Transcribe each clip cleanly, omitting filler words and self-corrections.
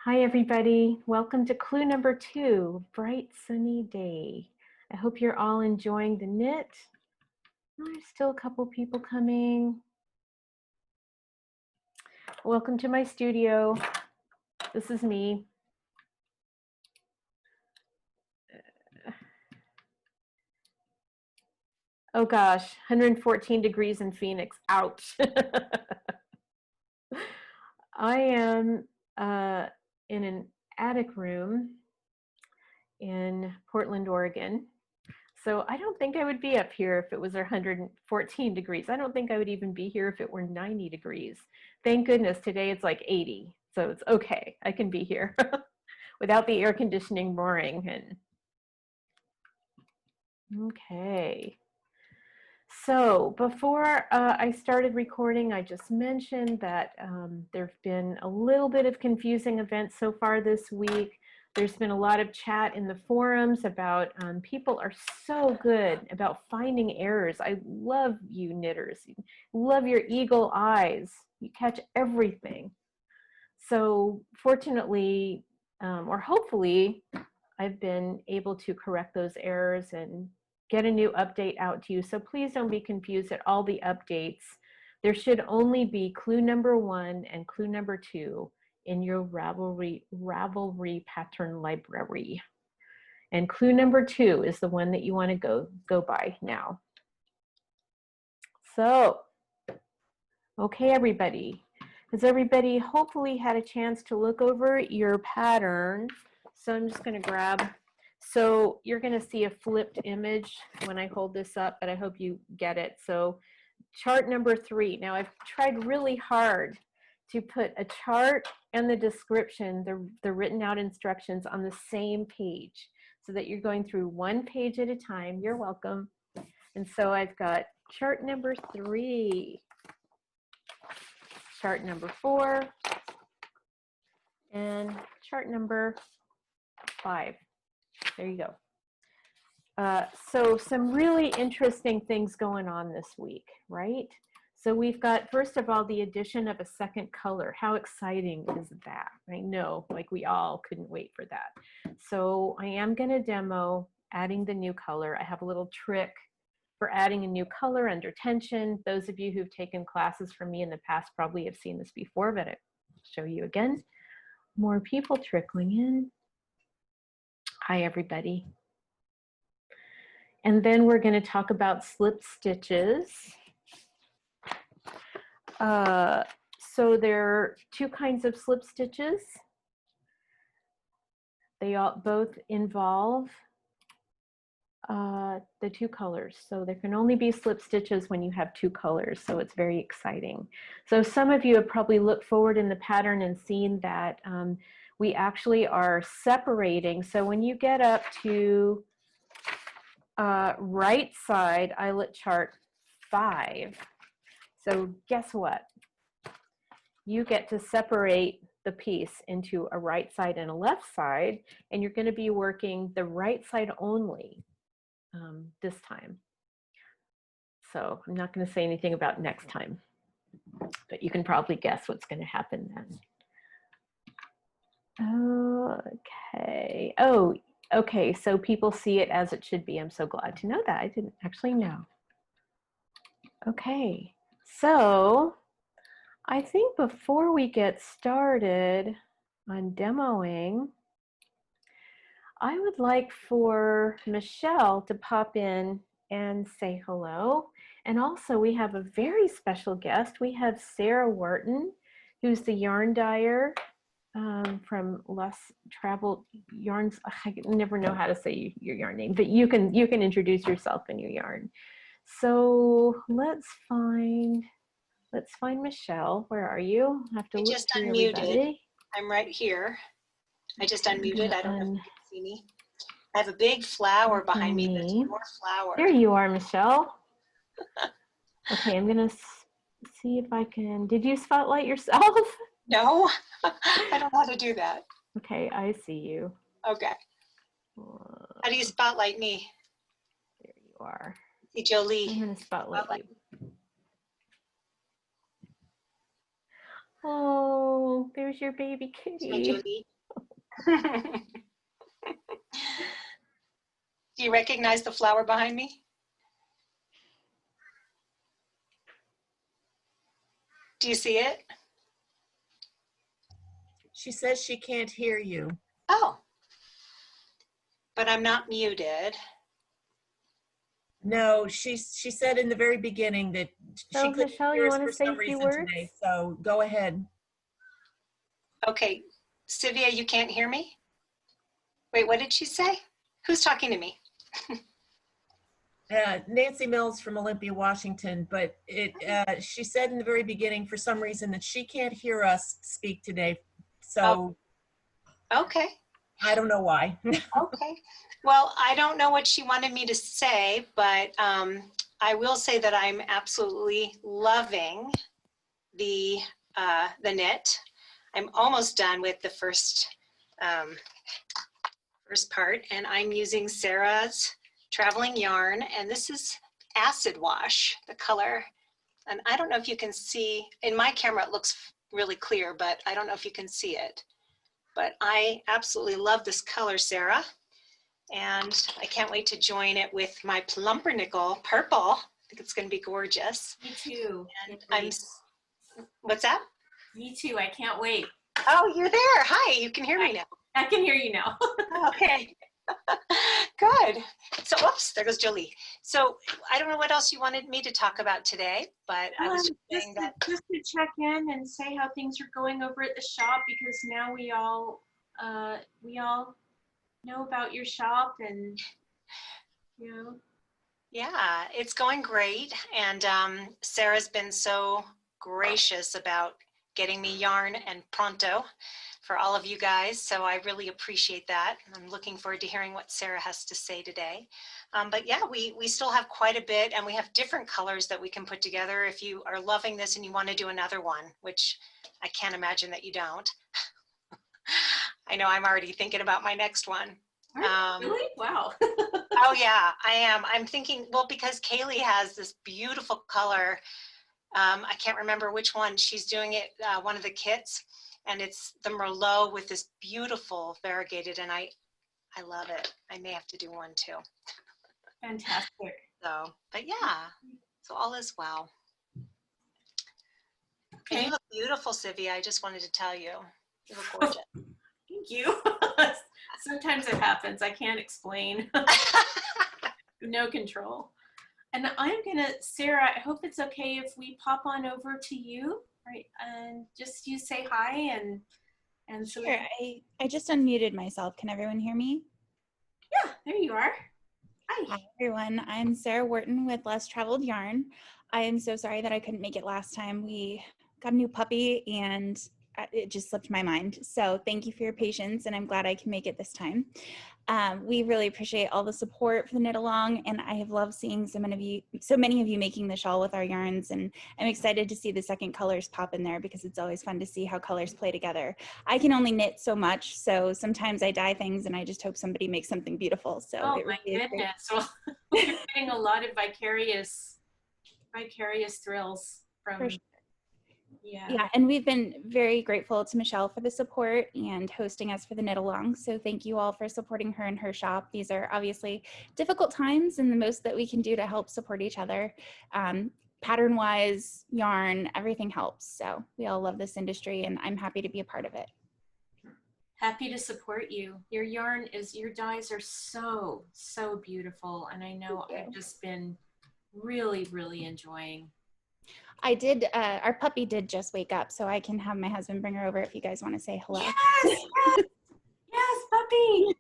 Hi, everybody. Welcome to clue number 2, bright sunny day. I hope you're all enjoying the knit. There's still a couple people coming. Welcome to my studio. This is me. Oh gosh, 114 degrees in Phoenix. Ouch. I am in an attic room in Portland, Oregon. So I don't think I would be up here if it was 114 degrees. I don't think I would even be here if it were 90 degrees. Thank goodness today it's like 80. So it's okay. I can be here without the air conditioning roaring. Okay. So before I started recording, I just mentioned that there have been a little bit of confusing events so far this week. There's been a lot of chat in the forums about people are so good about finding errors. I love you knitters. Love your eagle eyes. You catch everything. So fortunately, or hopefully, I've been able to correct those errors and get a new update out to you. So please don't be confused at all the updates. There should only be clue number 1 and clue number 2 in your Ravelry pattern library. And clue number 2 is the one that you want to go by now. So, okay, everybody. Has everybody hopefully had a chance to look over your pattern? So I'm just going to grab, so you're going to see a flipped image when I hold this up, but I hope you get it. So chart number 3. Now I've tried really hard to put a chart and the description, the written out instructions on the same page so that you're going through one page at a time. You're welcome. And so I've got chart number 3, chart number 4, and chart number 5. There you go. So some really interesting things going on this week, right? So we've got, first of all, the addition of a second color. How exciting is that? I know, like we all couldn't wait for that. So I am going to demo adding the new color. I have a little trick for adding a new color under tension. Those of you who've taken classes from me in the past probably have seen this before, but I'll show you again. More people trickling in. Hi, everybody. And then we're going to talk about slip stitches. So there are 2 kinds of slip stitches. They all both involve the 2 colors. So there can only be slip stitches when you have 2 colors. So it's very exciting. So some of you have probably looked forward in the pattern and seen that we actually are separating. So when you get up to right side eyelet chart 5, so guess what? You get to separate the piece into a right side and a left side, and you're going to be working the right side only this time. So I'm not going to say anything about next time, but you can probably guess what's going to happen then. Okay. Oh, okay. So people see it as it should be. I'm so glad to know that. I didn't actually know. Okay. So I think before we get started on demoing, I would like for Michelle to pop in and say hello. And also we have a very special guest. We have Sarah Wharton, who's the yarn dyer from Less Traveled Yarns. I never know how to say your yarn name, but you can introduce yourself and your yarn. So let's find Michelle. Where are you? I have to look through everybody. I'm right here. I just unmuted. I don't know if you can see me. I have a big flower behind me. There's more flowers. There you are, Michelle. Okay, I'm gonna see if I can. Did you spotlight yourself? No, I don't know how to do that. Okay, I see you. Okay. How do you spotlight me? There you are. See Jolie. I'm gonna spotlight you. Oh, there's your baby My kitty. Jolie. Do you recognize the flower behind me? Do you see it? She says she can't hear you. Oh, but I'm not muted. No, she said in the very beginning that So, she couldn't Michelle, hear you us want for to say some a few reason words? today. So go ahead. Okay, Sylvia, you can't hear me? Wait, what did she say? Who's talking to me? Nancy Mills from Olympia, Washington, but she said in the very beginning for some reason that she can't hear us speak today. So Okay. I don't know why. Okay. Well, I don't know what she wanted me to say, but I will say that I'm absolutely loving the knit. I'm almost done with the first part, and I'm using Sarah's traveling yarn, and this is acid wash, the color. And I don't know if you can see, in my camera it looks really clear, but I don't know if you can see it. But I absolutely love this color, Sarah. And I can't wait to join it with my Pumpernickel purple. I think it's going to be gorgeous. Me too. And what's that? Me too. I can't wait. Oh, you're there. Hi, you can hear me now. I can hear you now. Okay. Good. So, oops, there goes Jolie. So I don't know what else you wanted me to talk about today, but I was just saying that. Just to check in and say how things are going over at the shop, because now we all know about your shop, and Yeah, it's going great. And Sarah's been so gracious about getting me yarn and pronto for all of you guys. So I really appreciate that. I'm looking forward to hearing what Sarah has to say today. But yeah, we still have quite a bit, and we have different colors that we can put together if you are loving this and you want to do another one, which I can't imagine that you don't. I know I'm already thinking about my next one. Really? Wow. Oh yeah, I am. I'm thinking, well, because Kaylee has this beautiful color. I can't remember which one. She's doing it, one of the kits, and it's the Merlot with this beautiful variegated, and I love it. I may have to do one too. Fantastic. So, but yeah, so all is well. Okay. And you look beautiful, Sylvia. I just wanted to tell you. You look gorgeous. Thank you. Sometimes it happens. I can't explain. No control. And I'm gonna, Sarah, I hope it's okay if we pop on over to you, right? And just you say hi and so Sure. I just unmuted myself. Can everyone hear me? yeah, there you are. Hi everyone. I'm Sarah Wharton with Less Traveled Yarn. I am so sorry that I couldn't make it last time. We got a new puppy and it just slipped my mind. So thank you for your patience, and I'm glad I can make it this time. We really appreciate all the support for the knit along, and I have loved seeing so many of you making the shawl with our yarns, and I'm excited to see the second colors pop in there because it's always fun to see how colors play together. I can only knit so much, so sometimes I dye things and I just hope somebody makes something beautiful. So oh it my really goodness. Well, you're getting a lot of vicarious thrills from sure. Yeah, And we've been very grateful to Michelle for the support and hosting us for the knit along. So thank you all for supporting her and her shop. These are obviously difficult times, and the most that we can do to help support each other. Pattern wise, yarn, everything helps. So we all love this industry, and I'm happy to be a part of it. happy to support you. Your dyes are so beautiful, and I know I've just been really enjoying. I did, our puppy did just wake up, so I can have my husband bring her over if you guys want to say hello. Yes, puppy.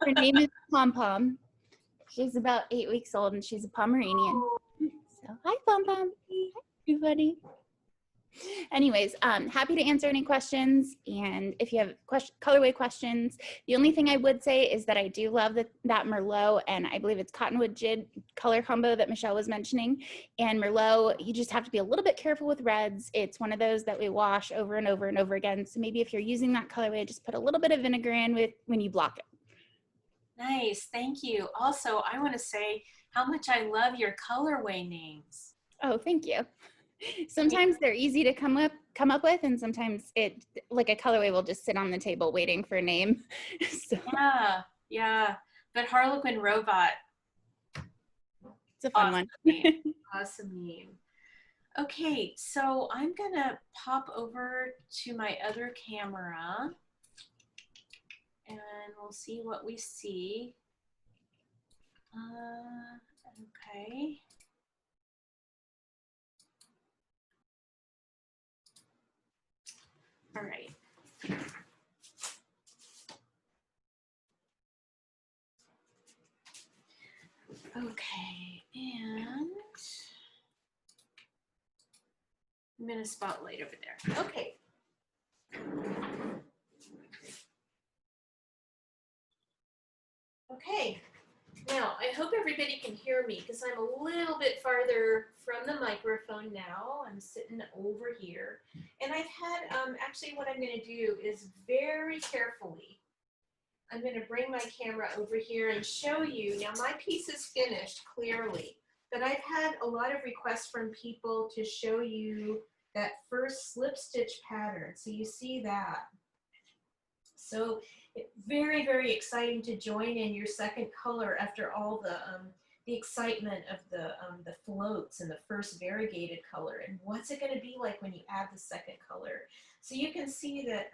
Her name is Pom Pom. She's about 8 weeks old, and she's a Pomeranian. So hi, Pom Pom. Hi, everybody. Anyways, happy to answer any questions, and if you have colorway questions, the only thing I would say is that I do love that Merlot, and I believe it's Cottonwood Jid color combo that Michelle was mentioning. And Merlot, you just have to be a little bit careful with reds. It's one of those that we wash over and over and over again. So maybe if you're using that colorway, just put a little bit of vinegar in when you block it. Nice, thank you. Also, I want to say how much I love your colorway names. Oh, thank you. Sometimes they're easy to come up with, and sometimes it, like a colorway will just sit on the table waiting for a name. So Yeah, yeah. But Harlequin Robot, it's a fun awesome one. name. Awesome name. Okay, so I'm gonna pop over to my other camera and we'll see what we see. Okay. All right. Okay, and I'm gonna spotlight over there. Okay. Okay. Now, I hope everybody can hear me because I'm a little bit farther from the microphone now. I'm sitting over here. And I've had, actually what I'm going to do is very carefully, I'm going to bring my camera over here and show you. Now, my piece is finished clearly, but I've had a lot of requests from people to show you that first slip stitch pattern. So you see that. So very, very exciting to join in your second color after all the excitement of the floats and the first variegated color. And what's it going to be like when you add the second color? So you can see that,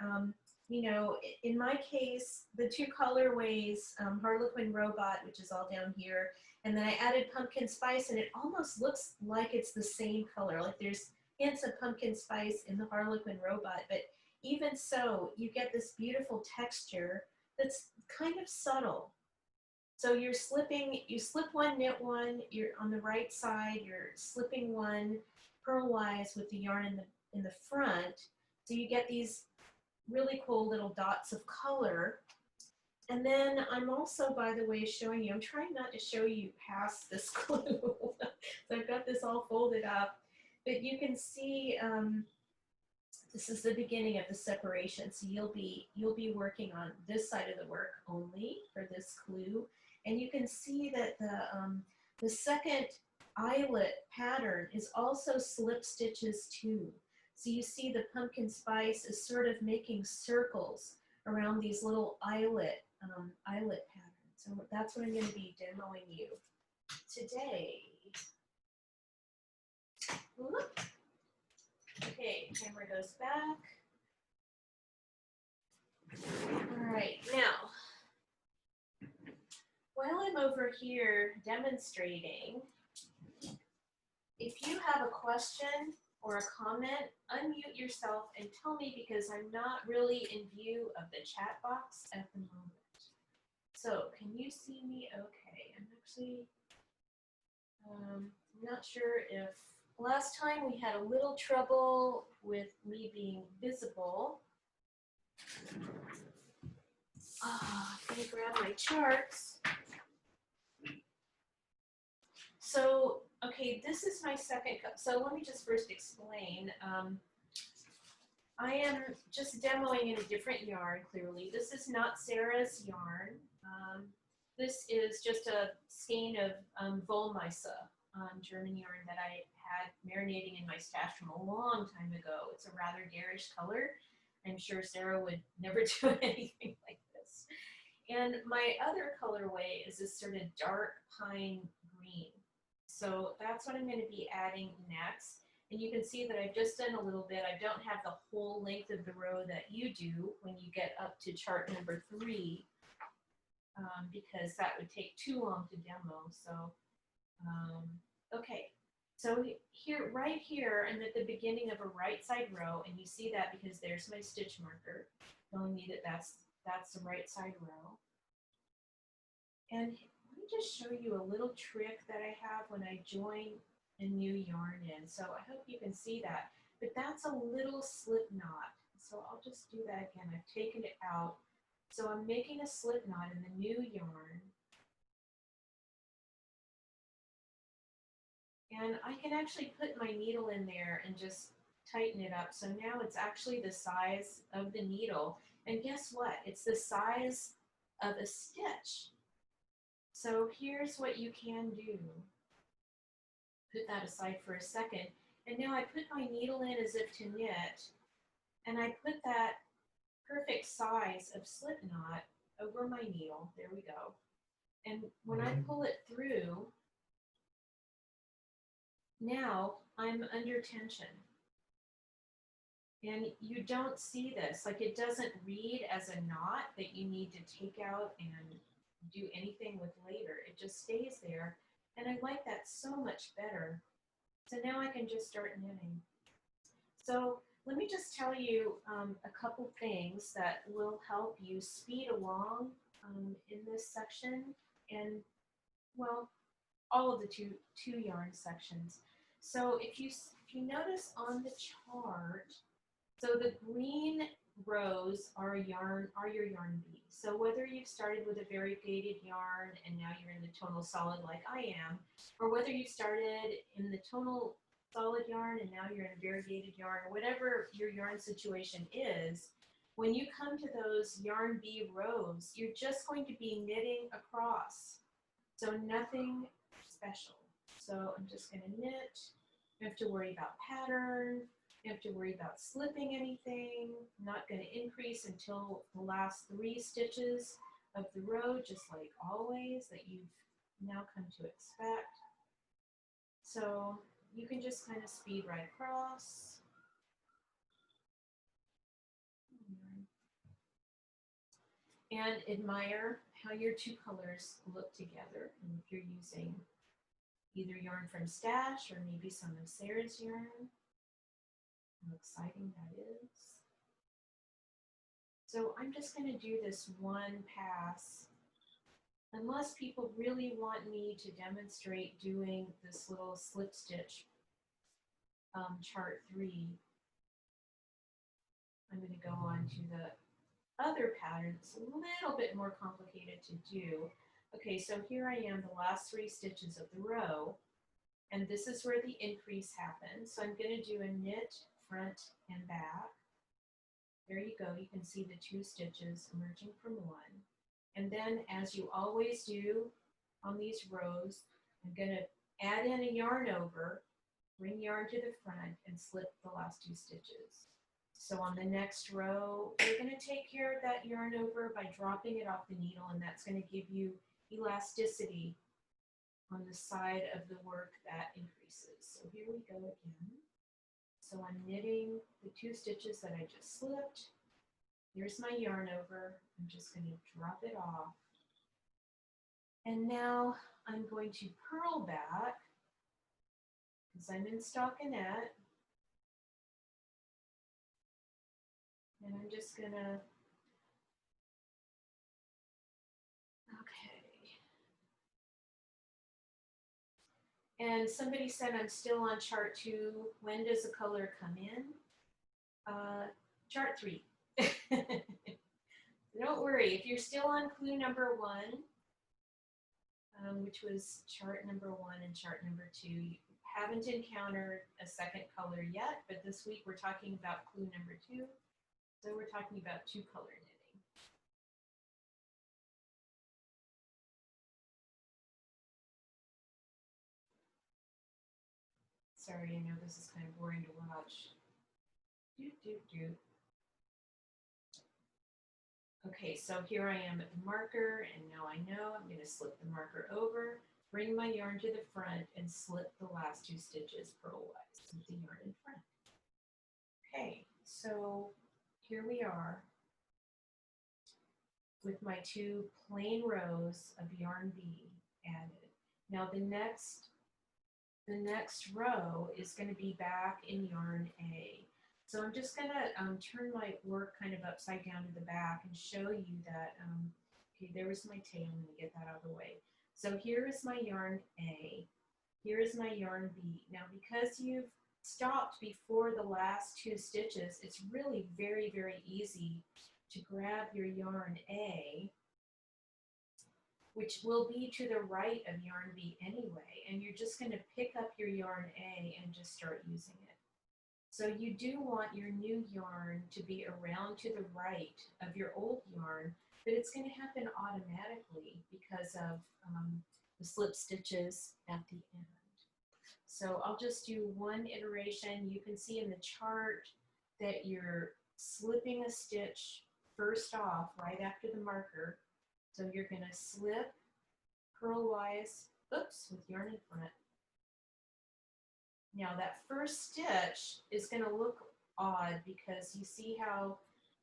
you know, in my case, the two colorways, Harlequin Robot, which is all down here, and then I added pumpkin spice, and it almost looks like it's the same color. Like there's hints of pumpkin spice in the Harlequin Robot, but even so, you get this beautiful texture that's kind of subtle. So you're slipping, you slip one, knit one, you're on the right side, you're slipping one purlwise with the yarn in the front. So you get these really cool little dots of color. And then I'm also, by the way, showing you, I'm trying not to show you past this glue. So I've got this all folded up, but you can see, this is the beginning of the separation. So you'll be working on this side of the work only for this clue. And you can see that the second eyelet pattern is also slip stitches too. So you see the pumpkin spice is sort of making circles around these little eyelet patterns. So that's what I'm going to be demoing you today. Whoop. Okay, camera goes back. All right, now, while I'm over here demonstrating, if you have a question or a comment, unmute yourself and tell me because I'm not really in view of the chat box at the moment. So can you see me okay? I'm actually not sure if last time we had a little trouble with me being visible. I'm gonna grab my charts. So, okay, this is my second cup. So let me just first explain. I am just demoing in a different yarn, clearly. This is not Sarah's yarn. This is just a skein of Wollmeise, German yarn that I had marinating in my stash from a long time ago. It's a rather garish color. I'm sure Sarah would never do anything like this. And my other colorway is this sort of dark pine green. So that's what I'm going to be adding next. And you can see that I've just done a little bit. I don't have the whole length of the row that you do when you get up to chart number 3, because that would take too long to demo. So, okay. So here, right here, I'm at the beginning of a right side row, and you see that because there's my stitch marker telling me that that's the right side row. And let me just show you a little trick that I have when I join a new yarn in. So I hope you can see that, but that's a little slip knot. So I'll just do that again. I've taken it out. So I'm making a slip knot in the new yarn. And I can actually put my needle in there and just tighten it up. So now it's actually the size of the needle. And guess what? It's the size of a stitch. So here's what you can do. Put that aside for a second. And now I put my needle in as if to knit, and I put that perfect size of slip knot over my needle. There we go. And when I pull it through, now I'm under tension. And you don't see this, like it doesn't read as a knot that you need to take out and do anything with later. It just stays there. And I like that so much better. So now I can just start knitting. So let me just tell you a couple things that will help you speed along in this section, and well, all of the two yarn sections. So if you notice on the chart, so the green rows are your yarn beads. So whether you've started with a variegated yarn and now you're in the tonal solid like I am, or whether you started in the tonal solid yarn and now you're in a variegated yarn, or whatever your yarn situation is, when you come to those yarn bee rows, you're just going to be knitting across. So nothing special. So I'm just going to knit. You have to worry about pattern. You have to worry about slipping anything. I'm not going to increase until the last 3 stitches of the row, just like always, that you've now come to expect. So you can just kind of speed right across. And admire how your 2 colors look together. And if you're using either yarn from Stash or maybe some of Sarah's yarn, how exciting that is. So I'm just going to do this one pass, unless people really want me to demonstrate doing this little slip stitch chart 3. I'm going to go on to the other pattern. It's a little bit more complicated to do. Okay, so here I am, the last 3 stitches of the row, and this is where the increase happens. So I'm going to do a knit front and back. There you go. You can see the 2 stitches emerging from one. And then, as you always do on these rows, I'm going to add in a yarn over, bring yarn to the front, and slip the last 2 stitches. So on the next row, you're going to take care of that yarn over by dropping it off the needle, and that's going to give you elasticity on the side of the work that increases. So here we go again. So I'm knitting the 2 stitches that I just slipped. Here's my yarn over. I'm just going to drop it off. And now I'm going to purl back because I'm in stockinette. And I'm just going to, and somebody said I'm still on chart 2. When does the color come in? Chart 3. Don't worry, if you're still on clue number 1, which was chart number 1 and chart number 2, you haven't encountered a second color yet, but this week we're talking about clue number 2. So we're talking about 2 color knitting. Sorry, I know this is kind of boring to watch. Okay, so here I am at the marker, and now I know I'm going to slip the marker over, bring my yarn to the front, and slip the last 2 stitches purlwise with the yarn in front. Okay, so here we are with my 2 plain rows of yarn B added. Now the next row is going to be back in yarn A. So I'm just going to turn my work kind of upside down to the back and show you that, okay, there was my tail. I'm going to get that out of the way. So here is my yarn A. Here is my yarn B. Now because you've stopped before the last 2 stitches, it's really very, very easy to grab your yarn A, which will be to the right of yarn B anyway, and you're just going to pick up your yarn A and just start using it. So you do want your new yarn to be around to the right of your old yarn, but it's going to happen automatically because of the slip stitches at the end. So I'll just do one iteration. You can see in the chart that you're slipping a stitch first off right after the marker. So you're going to slip purlwise, oops, with yarn in front. Now that first stitch is going to look odd because you see how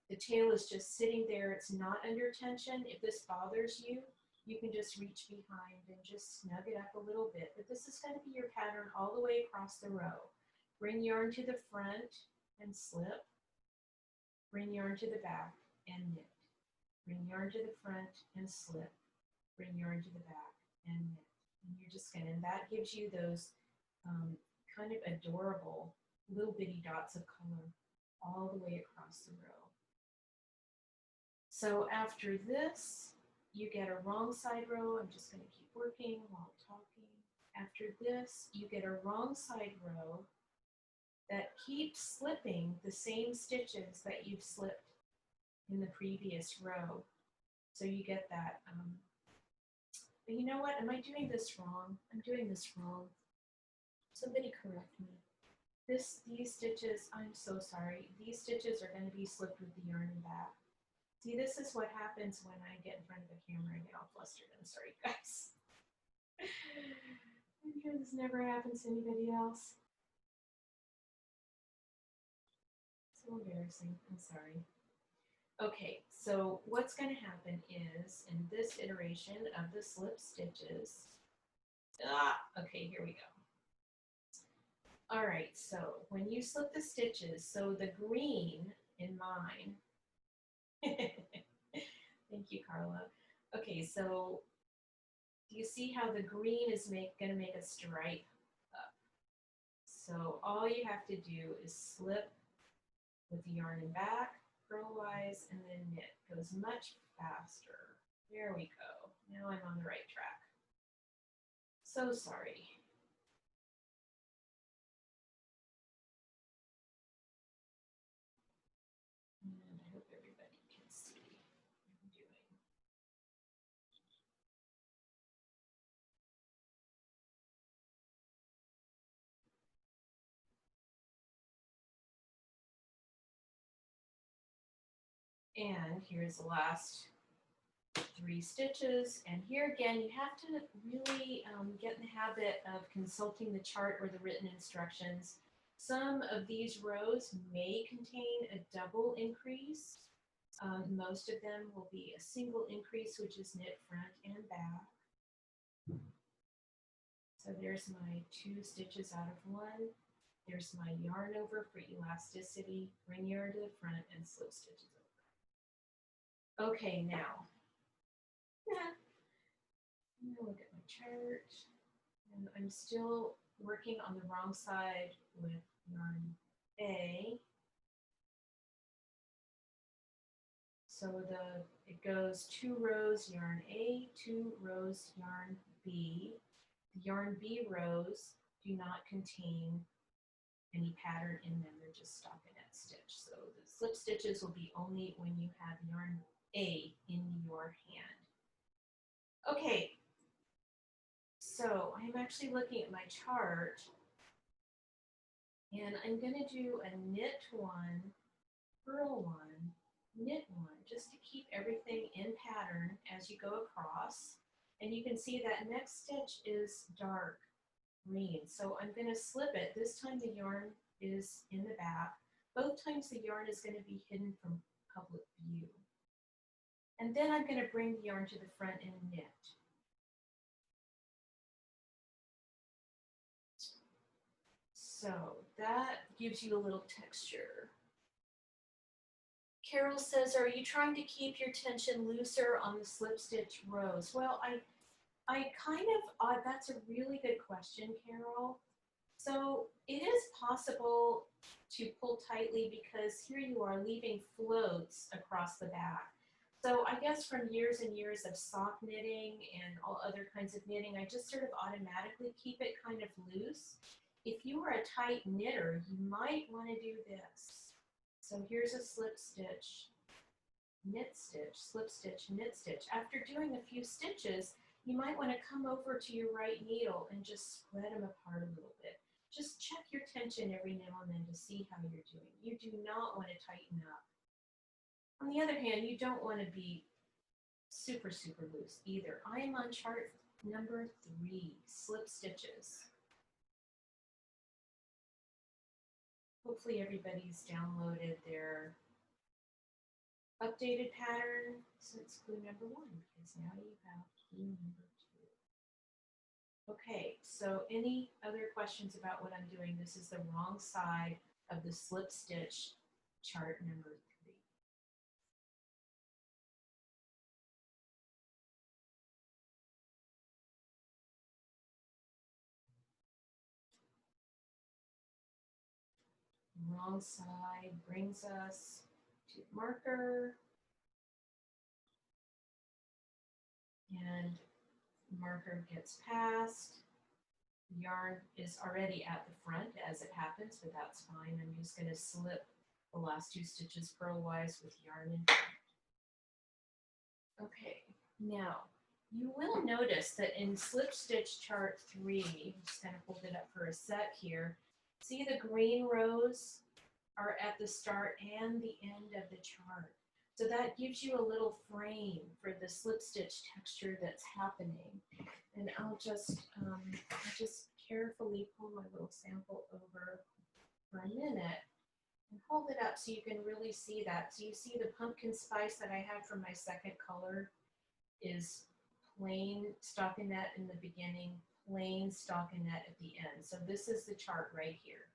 the tail is just sitting there. It's not under tension. If this bothers you, you can just reach behind and just snug it up a little bit. But this is going to be your pattern all the way across the row. Bring yarn to the front and slip. Bring yarn to the back and knit. Bring yarn to the front and slip. Bring yarn to the back and knit. And you're just going to, and that gives you those kind of adorable little bitty dots of color all the way across the row. So after this, you get a wrong side row. I'm just going to keep working while I'm talking. After this, you get a wrong side row that keeps slipping the same stitches that you've slipped in the previous row. So you get that. But you know what? Am I doing this wrong? I'm doing this wrong. Somebody correct me. These stitches, I'm so sorry. These stitches are going to be slipped with the yarn in back. See, this is what happens when I get in front of the camera and get all flustered. I'm sorry, guys. I'm sure this never happens to anybody else. So embarrassing. I'm sorry. Okay, so what's going to happen is in this iteration of the slip stitches, okay, here we go. All right, so when you slip the stitches, so the green in mine, thank you, Carla. Okay, so do you see how the green is going to make a stripe up? So all you have to do is slip with the yarn in back, purlwise, and then knit. Goes much faster. There we go. Now I'm on the right track. So sorry. And I hope everybody can see what I'm doing. And here's the last 3 stitches. And here again, you have to really get in the habit of consulting the chart or the written instructions. Some of these rows may contain a double increase. Most of them will be a single increase, which is knit front and back. So there's my 2 stitches out of 1. There's my yarn over for elasticity. Bring yarn to the front and slip stitches over. Okay, now, I'm gonna look at my chart. And I'm still working on the wrong side with yarn A. So it goes 2 rows yarn A, 2 rows yarn B. The yarn B rows do not contain any pattern in them. They're just stockinette stitch. So the slip stitches will be only when you have yarn A in your hand. Okay, so I'm actually looking at my chart and I'm going to do a knit 1, purl 1, knit 1, just to keep everything in pattern as you go across. And you can see that next stitch is dark green. So I'm going to slip it. This time the yarn is in the back. Both times the yarn is going to be hidden from public view. And then I'm going to bring the yarn to the front and knit. So that gives you a little texture. Carol says, are you trying to keep your tension looser on the slip stitch rows? Well, I kind of, that's a really good question, Carol. So it is possible to pull tightly because here you are leaving floats across the back. So I guess from years and years of sock knitting and all other kinds of knitting, I just sort of automatically keep it kind of loose. If you are a tight knitter, you might want to do this. So here's a slip stitch, knit stitch, slip stitch, knit stitch. After doing a few stitches, you might want to come over to your right needle and just spread them apart a little bit. just check your tension every now and then to see how you're doing. You do not want to tighten up. On the other hand, you don't want to be super, super loose either. I am on chart number 3, slip stitches. Hopefully everybody's downloaded their updated pattern since clue number 1, because now you have clue number 2. Okay, so any other questions about what I'm doing? This is the wrong side of the slip stitch chart number 3. Wrong side brings us to the marker, and marker gets passed. Yarn is already at the front as it happens, but that's fine. I'm just going to slip the last 2 stitches purlwise with yarn in front. Okay, now you will notice that in slip stitch chart 3, I'm just going to hold it up for a sec here. See the green rows are at the start and the end of the chart. So that gives you a little frame for the slip stitch texture that's happening. And I'll just carefully pull my little sample over for a minute and hold it up so you can really see that. So you see the pumpkin spice that I have for my second color is plain stockinette in the beginning, plain stockinette at the end. So this is the chart right here.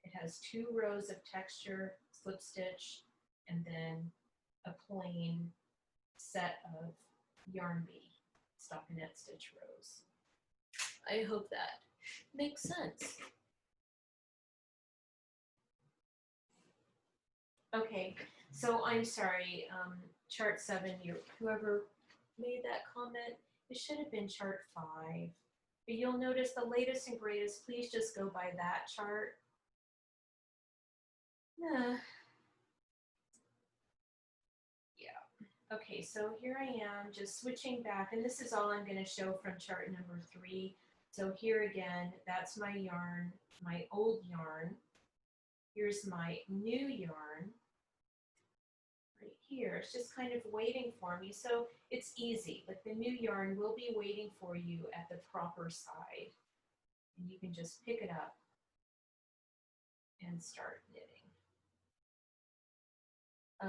It has 2 rows of texture, slip stitch, and then a plain set of yarn bee stockinette stitch rows. I hope that makes sense. Okay, so I'm sorry, chart 7, whoever made that comment, it should have been chart 5. But you'll notice the latest and greatest, please just go by that chart. Yeah. Okay, so here I am just switching back, and this is all I'm going to show from chart number 3. So here again, that's my yarn, my old yarn. Here's my new yarn right here. It's just kind of waiting for me. So it's easy. Like the new yarn will be waiting for you at the proper side. And you can just pick it up and start knitting.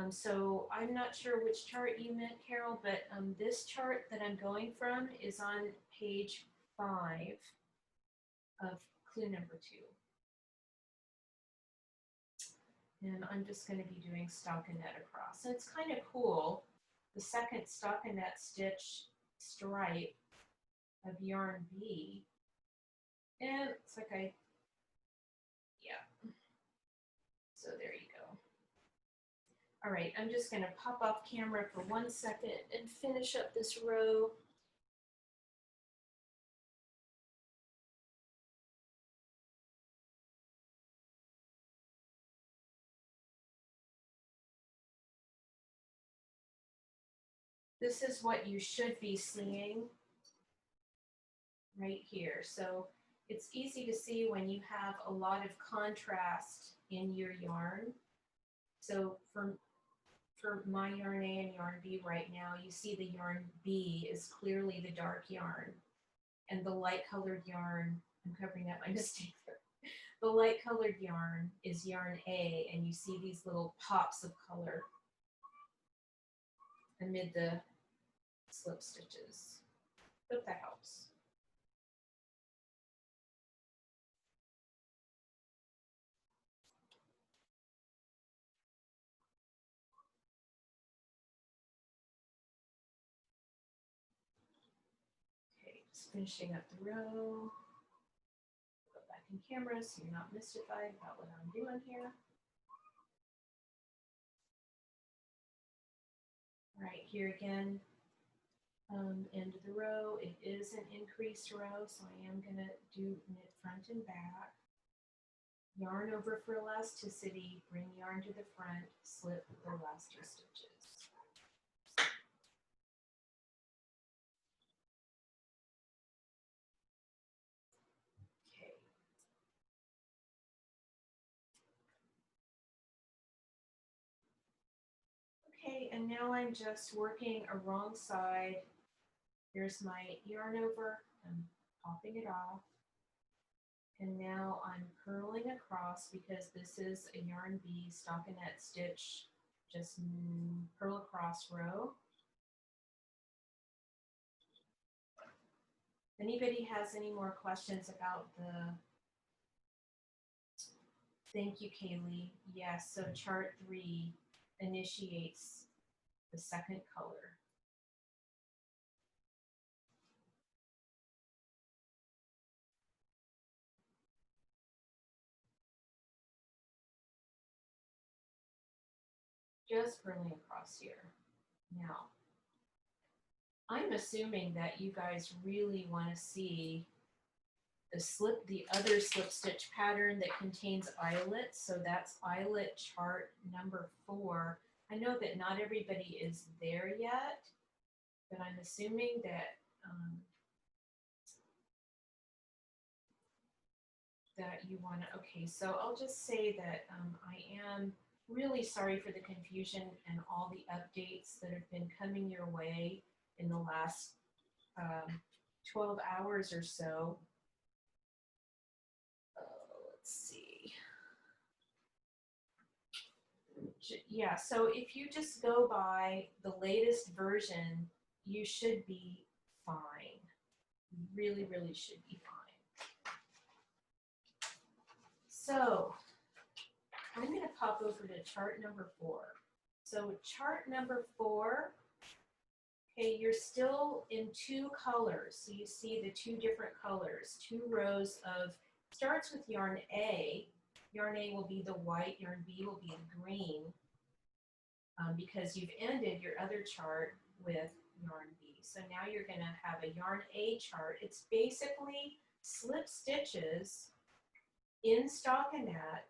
So I'm not sure which chart you meant, Carol, but this chart that I'm going from is on page 5 of clue number 2. And I'm just going to be doing stockinette across. And it's kind of cool. The second stockinette stitch stripe of yarn B. And it's like yeah. So there you go. All right, I'm just going to pop off camera for 1 second and finish up this row. This is what you should be seeing right here. So it's easy to see when you have a lot of contrast in your yarn. So for my yarn A and yarn B right now, you see the yarn B is clearly the dark yarn, and the light colored yarn, I'm covering up my mistake there. The light colored yarn is yarn A, and you see these little pops of color amid the slip stitches. Hope that helps. Okay, just finishing up the row. Go back in camera so you're not mystified about what I'm doing here. All right, here again, end of the row. It is an increased row, so I am going to do knit front and back. Yarn over for elasticity, bring yarn to the front, slip the last 2 stitches. Okay, and now I'm just working a wrong side. Here's my yarn over, I'm popping it off. And now I'm purling across because this is a yarn bee stockinette stitch, just purl across row. If anybody has any more questions about the, thank you, Kaylee. Yes, so chart 3 initiates the second color. Just purling across here. Now, I'm assuming that you guys really want to see the other slip stitch pattern that contains eyelets. So that's eyelet chart number 4. I know that not everybody is there yet, but I'm assuming that that you want to, okay, so I'll just say that I am really sorry for the confusion and all the updates that have been coming your way in the last 12 hours or so. Let's see. Yeah, so if you just go by the latest version, you should be fine. You really, really should be fine. So I'm going to pop over to chart number 4. So chart number 4, okay, you're still in 2 colors. So you see the 2 different colors, 2 rows of, starts with yarn A. Yarn A will be the white, yarn B will be the green, because you've ended your other chart with yarn B. So now you're going to have a yarn A chart. It's basically slip stitches in stockinette.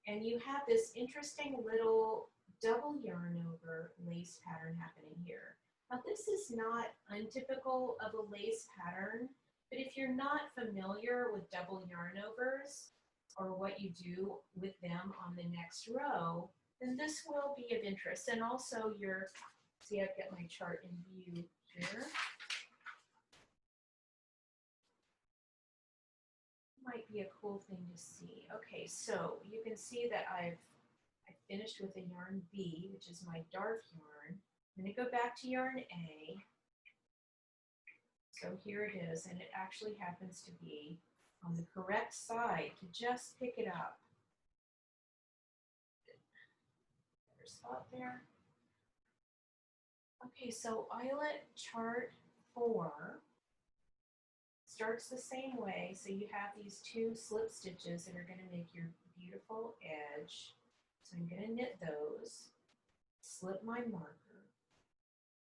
And you have this interesting little double yarn over lace pattern happening here. Now this is not untypical of a lace pattern, but if you're not familiar with double yarn overs or what you do with them on the next row, then this will be of interest. And also your, see, I've got my chart in view here. Might be a cool thing to see. Okay, so you can see that I finished with a yarn B, which is my dark yarn. I'm going to go back to yarn A. So here it is, and it actually happens to be on the correct side to just pick it up. Better spot there. Okay, so eyelet chart 4 starts the same way. So you have these 2 slip stitches that are going to make your beautiful edge. So I'm going to knit those, slip my marker,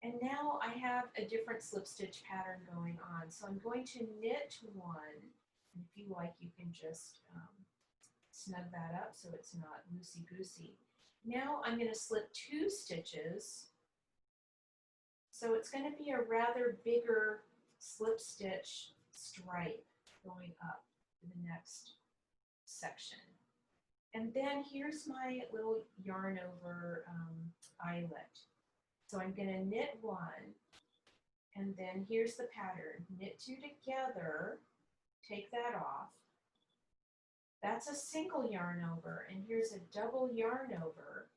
and now I have a different slip stitch pattern going on. So I'm going to knit 1, and if you like, you can just snug that up so it's not loosey-goosey. Now I'm going to slip 2 stitches. So it's going to be a rather bigger slip stitch stripe going up to the next section. And then here's my little yarn over eyelet. So I'm going to knit 1, and then here's the pattern. Knit 2 together, take that off. That's a single yarn over, and here's a double yarn over,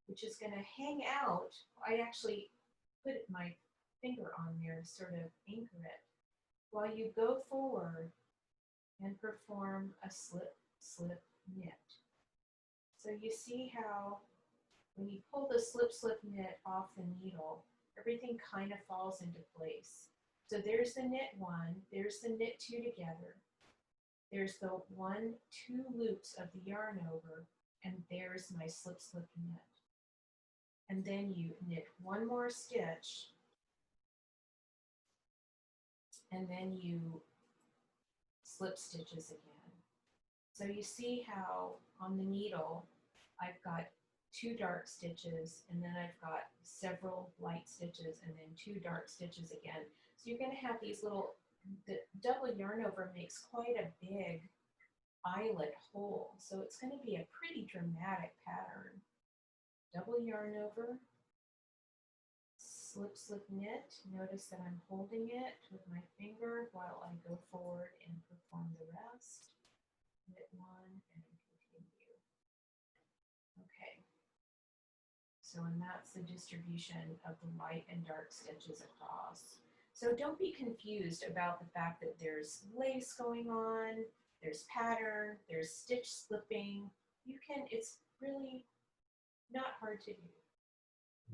which is going to hang out. I actually put my finger on there to sort of anchor it while you go forward and perform a slip, slip, knit. So you see how when you pull the slip, slip, knit off the needle, everything kind of falls into place. So there's the knit 1, there's the knit 2 together, there's the 1, 2 loops of the yarn over, and there's my slip, slip, knit. And then you knit 1 more stitch, and then you slip stitches again. So you see how on the needle, I've got 2 dark stitches, and then I've got several light stitches, and then 2 dark stitches again. So you're going to have these little, the double yarn over makes quite a big eyelet hole. So it's going to be a pretty dramatic pattern. double yarn over, slip, slip, knit. Notice that I'm holding it with my finger while I go forward and perform the rest. Knit one and continue. Okay. So, and that's the distribution of the light and dark stitches across. So don't be confused about the fact that there's lace going on, there's pattern, there's stitch slipping. It's really not hard to do.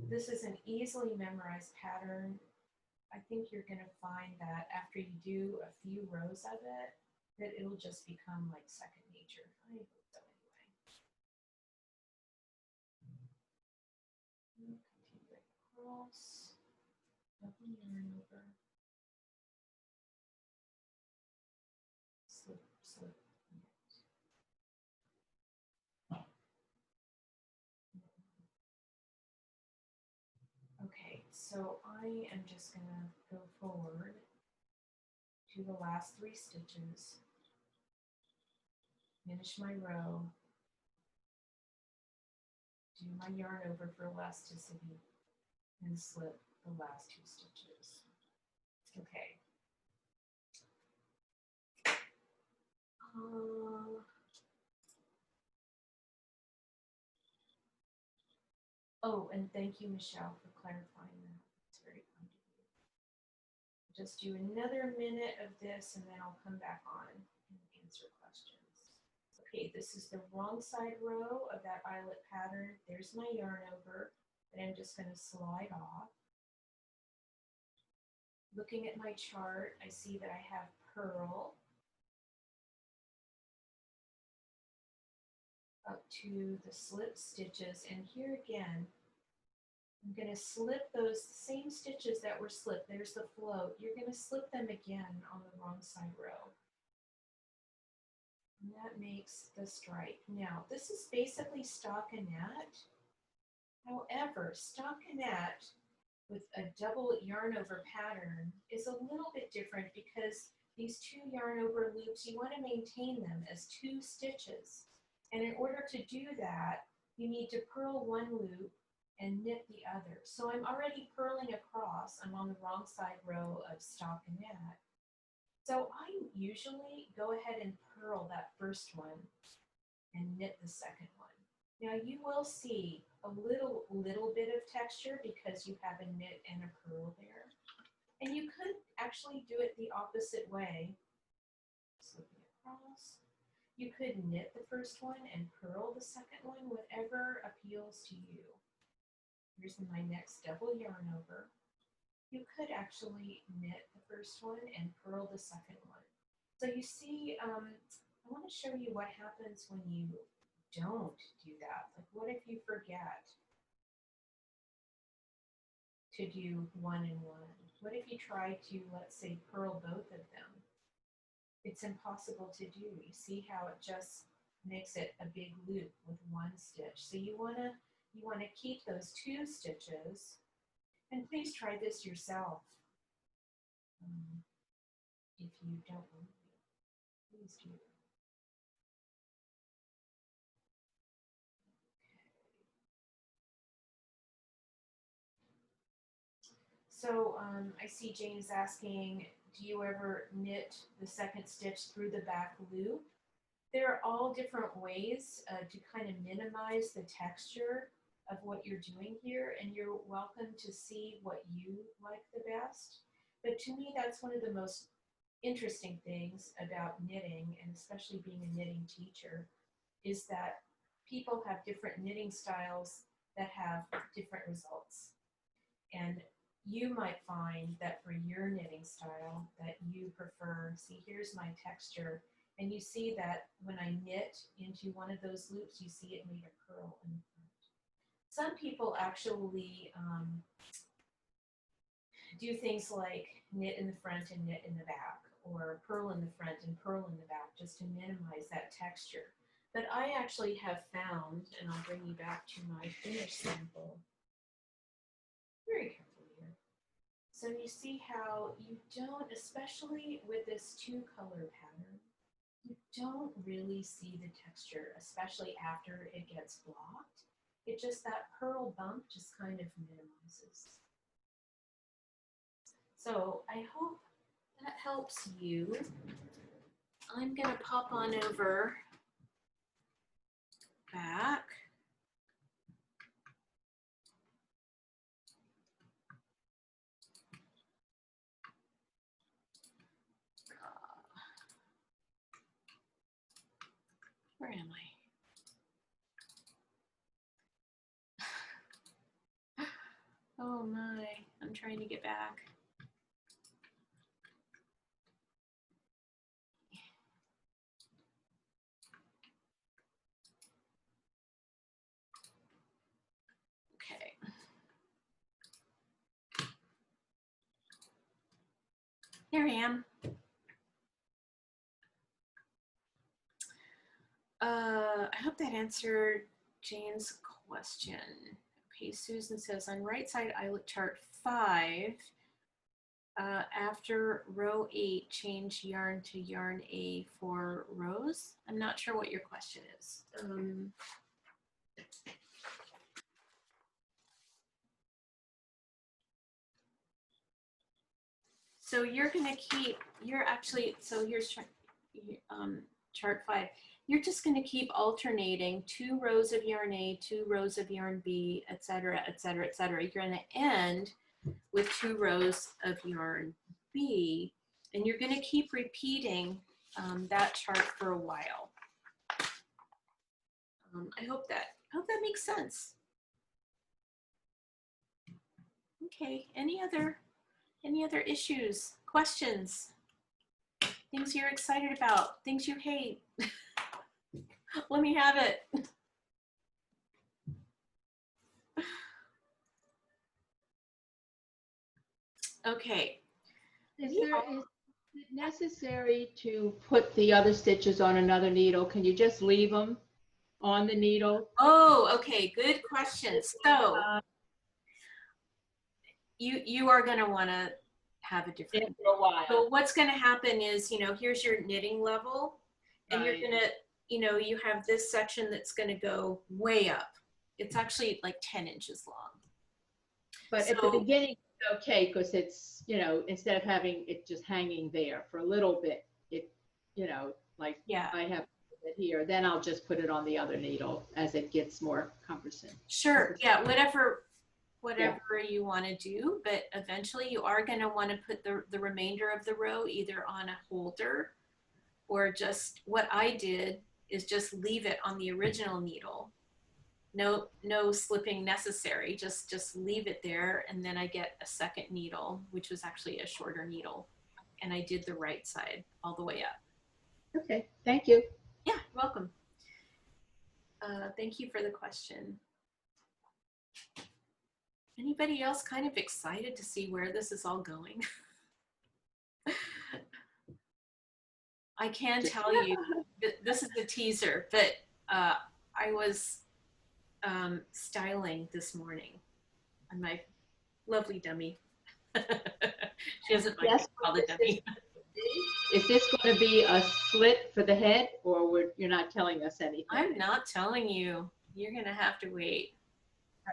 This is an easily memorized pattern. I think you're going to find that after you do a few rows of it, that it'll just become like second nature. I hope so anyway. Continue across, double yarn over, slip, slip, knit. Okay, so I am just going to go forward to the last 3 stitches, finish my row, do my yarn over for elasticity, and slip the last 2 stitches. Okay. Oh, and thank you, Michelle, for clarifying that. It's very kind of you. Just do another minute of this, and then I'll come back on and answer questions. Okay, this is the wrong side row of that eyelet pattern. There's my yarn over, and I'm just going to slide off. Looking at my chart, I see that I have purl up to the slip stitches, and here again, I'm going to slip those same stitches that were slipped. There's the float. You're going to slip them again on the wrong side row. And that makes the stripe. Now, this is basically stockinette. However, stockinette with a double yarn over pattern is a little bit different because these 2 yarn over loops, you want to maintain them as 2 stitches. And in order to do that, you need to purl 1 loop and knit the other. So I'm already purling across. I'm on the wrong side row of stockinette. So I usually go ahead and purl that first one and knit the second one. Now you will see a little bit of texture because you have a knit and a purl there. And you could actually do it the opposite way. Slipping across. You could knit the first one and purl the second one, whatever appeals to you. Here's my next double yarn over. You could actually knit the first one and purl the second one. So you see, I want to show you what happens when you don't do that. Like, what if you forget to do 1 and 1? What if you try to, let's say, purl both of them? It's impossible to do. You see how it just makes it a big loop with 1 stitch. So you wanna keep those 2 stitches, and please try this yourself. If you don't believe me, please do. So I see Jane's asking, do you ever knit the second stitch through the back loop? There are all different ways to kind of minimize the texture of what you're doing here, and you're welcome to see what you like the best. But to me, that's one of the most interesting things about knitting, and especially being a knitting teacher, is that people have different knitting styles that have different results. And you might find that for your knitting style that you prefer, see, here's my texture, and you see that when I knit into one of those loops, you see it made a curl in the front. Some people actually do things like knit in the front and knit in the back, or purl in the front and purl in the back, just to minimize that texture. But I actually have found, and I'll bring you back to my finished sample, very carefully here. So you see how you don't, especially with this 2-color pattern, you don't really see the texture, especially after it gets blocked. it just, that pearl bump just kind of minimizes. So I hope that helps you. I'm gonna pop on over back. Where am I? Oh my, I'm trying to get back. Okay. Here I am. I hope that answered Jane's question. Okay, Susan says on right side eyelet chart 5, after row 8, change yarn to yarn A for rows. I'm not sure what your question is. So you're gonna keep, you're actually, so here's chart 5. You're just gonna keep alternating 2 rows of yarn A, 2 rows of yarn B, et cetera, et cetera, et cetera. You're gonna end with 2 rows of yarn B, and you're gonna keep repeating that chart for a while. I hope that makes sense. Okay, any other issues, questions, things you're excited about, things you hate? Let me have it. Okay. Is it necessary to put the other stitches on another needle? Can you just leave them on the needle? Oh, okay, good question. So you are going to want to have a different, For a while. so what's going to happen is, here's your knitting level, and you're Right. going to, you have this section that's going to go way up. It's actually like 10 inches long. But at the beginning, it's okay, because it's, instead of having it just hanging there for a little bit, it, like Yeah. I have it here, then I'll just put it on the other needle as it gets more cumbersome. Sure. Yeah. Whatever you want to do, but eventually you are going to want to put the remainder of the row either on a holder, or just, what I did is just leave it on the original needle. No slipping necessary. Just leave it there, and then I get a second needle, which was actually a shorter needle, and I did the right side all the way up. Okay, thank you. Yeah, you're welcome. Thank you for the question. Anybody else kind of excited to see where this is all going? I can tell you, this is a teaser, but I was styling this morning on my lovely dummy. She doesn't mind being called a dummy. Is this going to be a slit for the head, or you're not telling us anything? I'm not telling you. You're going to have to wait.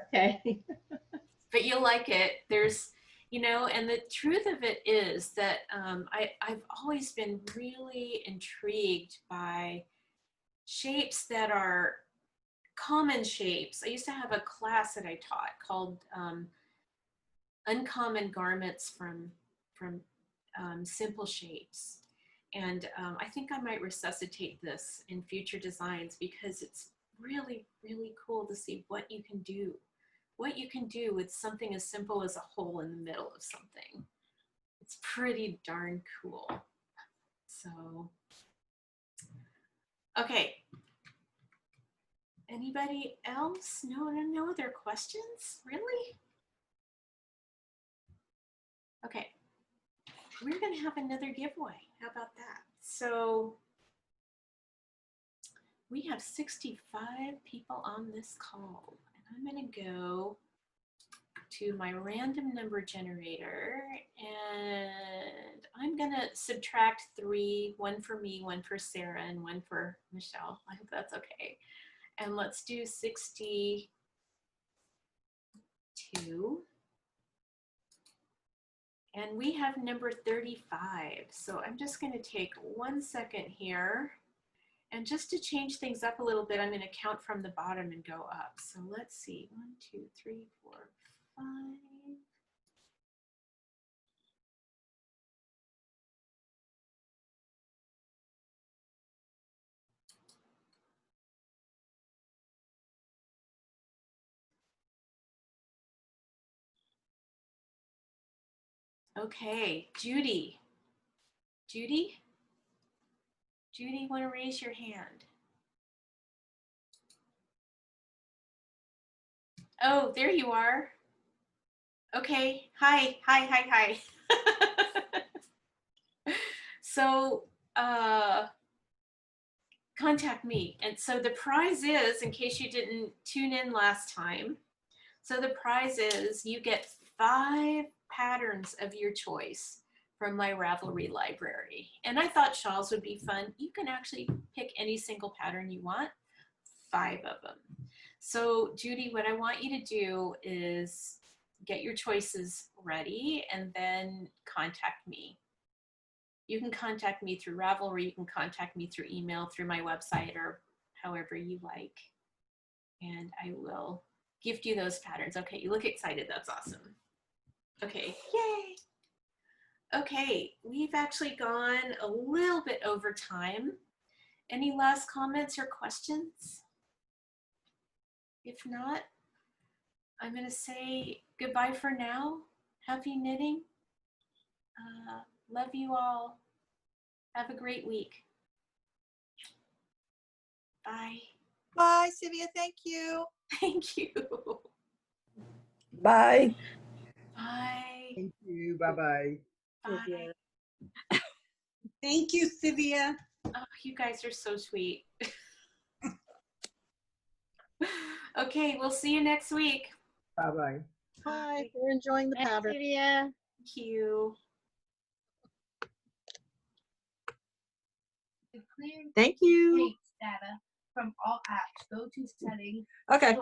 Okay. But you'll like it. There's, and the truth of it is that I've always been really intrigued by shapes that are common shapes. I used to have a class that I taught called Uncommon Garments from Simple Shapes. And I think I might resuscitate this in future designs, because it's really, really cool to see what you can do. What you can do with something as simple as a hole in the middle of something. It's pretty darn cool. So, okay. Anybody else? No other questions? Really? Okay. We're going to have another giveaway. How about that? So we have 65 people on this call, and I'm going to go to my random number generator, and I'm going to subtract 3, 1 for me, 1 for Sarah, and 1 for Michelle. I hope that's okay. And let's do 65. And we have number 35. So I'm just going to take 1 second here. And just to change things up a little bit, I'm going to count from the bottom and go up. So let's see. 1, 2, 3, 4, 5. Okay, Judy. Judy? Judy, want to raise your hand? Oh, there you are. Okay, hi. So, contact me. And so the prize is, in case you didn't tune in last time, so the prize is you get 5 patterns of your choice from my Ravelry library. And I thought shawls would be fun. You can actually pick any single pattern you want, 5 of them. So Judy, what I want you to do is get your choices ready and then contact me. You can contact me through Ravelry, you can contact me through email, through my website, or however you like. And I will gift you those patterns. Okay, you look excited. That's awesome. Okay, yay. Okay, we've actually gone a little bit over time. Any last comments or questions? If not, I'm going to say goodbye for now. Happy knitting. Love you all. Have a great week. Bye. Bye, Sylvia. Thank you. Thank you. Bye. Bye. Thank you. Bye-bye. Bye. Thank you, Sylvia. Oh, you guys are so sweet. Okay, we'll see you next week. Bye-bye. Bye. We're enjoying the pattern. Olivia. Thank you. Thank you. Data from all apps. Go to settings. Okay.